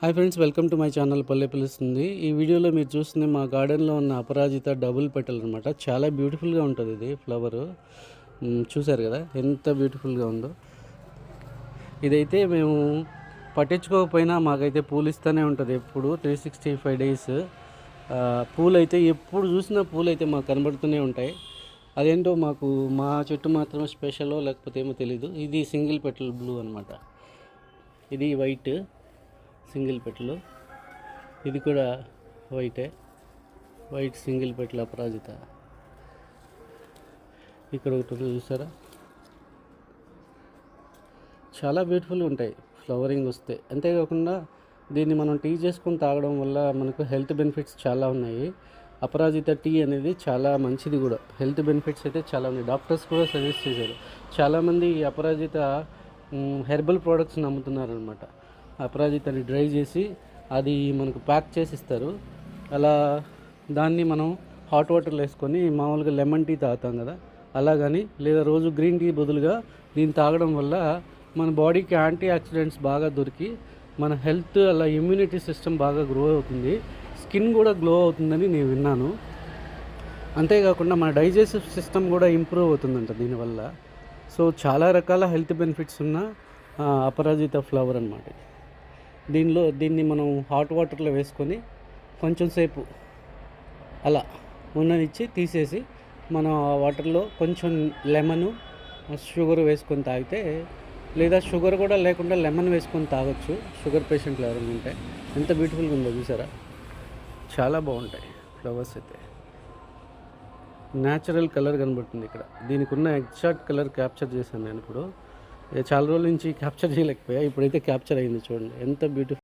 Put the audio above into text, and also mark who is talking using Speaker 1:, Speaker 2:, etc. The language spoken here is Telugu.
Speaker 1: Hi friends, welcome to my channel పల్లె పిలుస్తుంది. ఈ వీడియోలో మీరు చూస్తుంది మా గార్డెన్లో ఉన్న అపరాజిత డబుల్ పెటల్ అనమాట. చాలా బ్యూటిఫుల్గా ఉంటుంది ఇది ఫ్లవరు. చూసారు కదా ఎంత బ్యూటిఫుల్గా ఉందో. ఇదైతే మేము పట్టించుకోకపోయినా మాకైతే పూలు ఇస్తూనే ఉంటుంది ఎప్పుడు 365 డేస్. పూలు అయితే ఎప్పుడు చూసినా పూలు అయితే మాకు కనబడుతూనే ఉంటాయి. అదేంటో మాకు మా చెట్టు మాత్రం స్పెషలో లేకపోతే ఏమో తెలీదు. ఇది సింగిల్ పెటల్ బ్లూ అనమాట. ఇది వైట్ సింగిల్ పెటలు, ఇది కూడా వైట్ సింగిల్ పెటల్ అపరాజిత. ఇక్కడ ఒకటి చూసారా, చాలా బ్యూటిఫుల్గా ఉంటాయి ఫ్లవరింగ్ వస్తే. అంతేకాకుండా దీన్ని మనం టీ చేసుకొని తాగడం వల్ల మనకు హెల్త్ బెనిఫిట్స్ చాలా ఉన్నాయి. అపరాజిత టీ అనేది చాలా మంచిది కూడా. హెల్త్ బెనిఫిట్స్ అయితే చాలా ఉన్నాయి. డాక్టర్స్ కూడా సజెస్ట్ చేశారు. చాలామంది ఈ అపరాజిత హెర్బల్ ప్రోడక్ట్స్ని అమ్ముతున్నారనమాట. అపరాజితని డ్రై చేసి అది మనకు ప్యాక్ చేసి ఇస్తారు. అలా దాన్ని మనం హాట్ వాటర్లో వేసుకొని మామూలుగా లెమన్ టీ తాగుతాం కదా, అలా కానీ లేదా రోజు గ్రీన్ టీ బదులుగా దీన్ని తాగడం వల్ల మన బాడీకి యాంటీ ఆక్సిడెంట్స్ బాగా దొరికి మన హెల్త్ అలా ఇమ్యూనిటీ సిస్టమ్ బాగా గ్రో అవుతుంది. స్కిన్ కూడా గ్లో అవుతుందని నేను విన్నాను. అంతేకాకుండా మన డైజెస్టివ్ సిస్టమ్ కూడా ఇంప్రూవ్ అవుతుందంట దీనివల్ల. సో చాలా రకాల హెల్త్ బెనిఫిట్స్ ఉన్న అపరాజిత ఫ్లవర్ అన్నమాట. దీన్ని మనం హాట్ వాటర్లో వేసుకొని కొంచెం సేపు అలా ఉండనిచ్చి తీసేసి మనం ఆ వాటర్లో కొంచెం లెమను షుగర్ వేసుకొని తాగితే, లేదా షుగర్ కూడా లేకుండా లెమన్ వేసుకొని తాగొచ్చు షుగర్ పేషెంట్లు ఎవరైనా ఉంటే. ఎంత బ్యూటిఫుల్గా ఉందో చూసారా, చాలా బాగుంటాయి ఫ్లవర్స్ అయితే. న్యాచురల్ కలర్ కనబడుతుంది ఇక్కడ. దీనికి ఉన్న ఎగ్జాక్ట్ కలర్ క్యాప్చర్ చేశాను నేను ఇప్పుడు. చాలా రోజుల నుంచి క్యాప్చర్ చేయలేకపోయా, ఇప్పుడైతే క్యాప్చర్ అయింది. చూడండి ఎంత బ్యూటిఫుల్.